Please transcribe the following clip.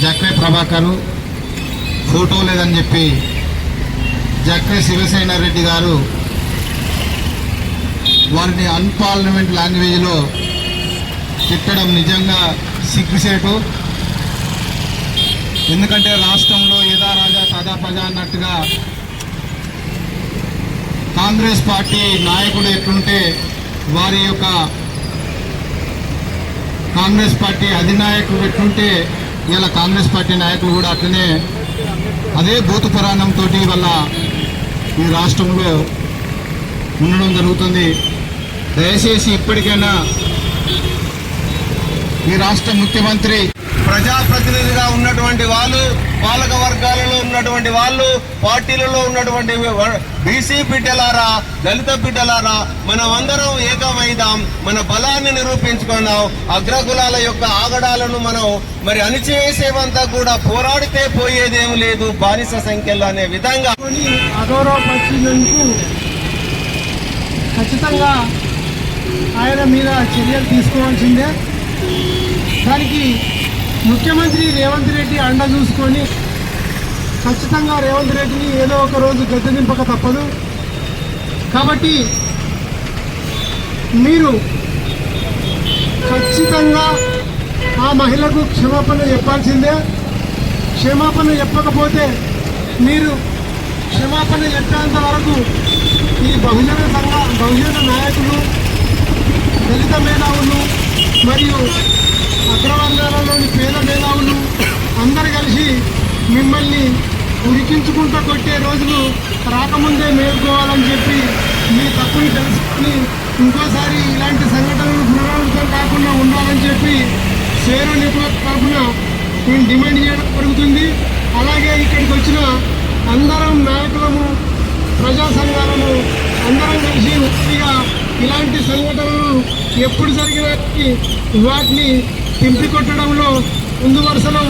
జక్రే Prabhakar photo లేదని చెప్పి జక్రే శివసేన రెడ్డి గారు వారిని అన్పార్లమెంట్ లాంగ్వేజ్లో తిట్టడం నిజంగా సిగ్గుసేటు. ఎందుకంటే రాష్ట్రంలో యథా రాజా తదా ప్రజా అన్నట్టుగా కాంగ్రెస్ పార్టీ నాయకుడు ఎట్లుంటే వారి యొక్క కాంగ్రెస్ పార్టీ అధినాయకుడు ఎట్లుంటే ఇలా కాంగ్రెస్ పార్టీ నాయకులు కూడా అట్లనే అదే భూత పురాణంతో వల్ల ఈ రాష్ట్రంలో ఉండడం జరుగుతుంది. దయచేసి ఇప్పటికైనా ఈ రాష్ట్ర ముఖ్యమంత్రి ప్రజాప్రతినిధిగా ఉన్నటువంటి వాళ్ళు, పాలక వర్గాలలో ఉన్నటువంటి వాళ్ళు, పార్టీలలో ఉన్నటువంటి బీసీ బిడ్డలారా, దళిత బిడ్డలారా, మనమందరం ఏకమైదాం, మన బలాన్ని నిరూపించుకున్నాం. అగ్రకులాల యొక్క ఆగడాలను మనం అణిచివేసేవంతా కూడా పోరాడితే పోయేదేం లేదు బానిస సంఖ్యలో అనే విధంగా అగౌరవపరిచినందుకు ఖచ్చితంగా ఆయన మీద చర్యలు తీసుకోవాల్సిందే. దానికి ముఖ్యమంత్రి రేవంత్ రెడ్డి అండ చూసుకొని ఖచ్చితంగా రేవంత్ రెడ్డిని ఏదో ఒక రోజు గద్దె దింపక తప్పదు. కాబట్టి మీరు ఖచ్చితంగా ఆ మహిళకు క్షమాపణ చెప్పాల్సిందే. క్షమాపణ చెప్పకపోతే మీరు క్షమాపణ చెప్పేంత వరకు ఈ బహుజన నాయకులు, దళిత మేధావులు మరియు అగ్రవర్ణాలలోని పేద మేధావులు అందరు కలిసి మిమ్మల్ని ఉరికించుకుంటూ కొట్టే రోజులు రాకముందే మేల్కోవాలని చెప్పి మీ తప్పుని తెలుసుకుని ఇంకోసారి ఇలాంటి సంఘటనలు పునరావృతం కాకుండా ఉండాలని చెప్పి సేరో నెట్వర్క్ తరఫున నేను డిమాండ్ చేయడం జరుగుతుంది. అలాగే ఇక్కడికి వచ్చిన అందరం నాయకులము, ప్రజా సంఘాలను అందరం కలిసి ఉత్తిగా ఇలాంటి సంఘటనలు ఎప్పుడు జరిగినా వాటిని తింపికొట్టడంలో ముందు వరుసలో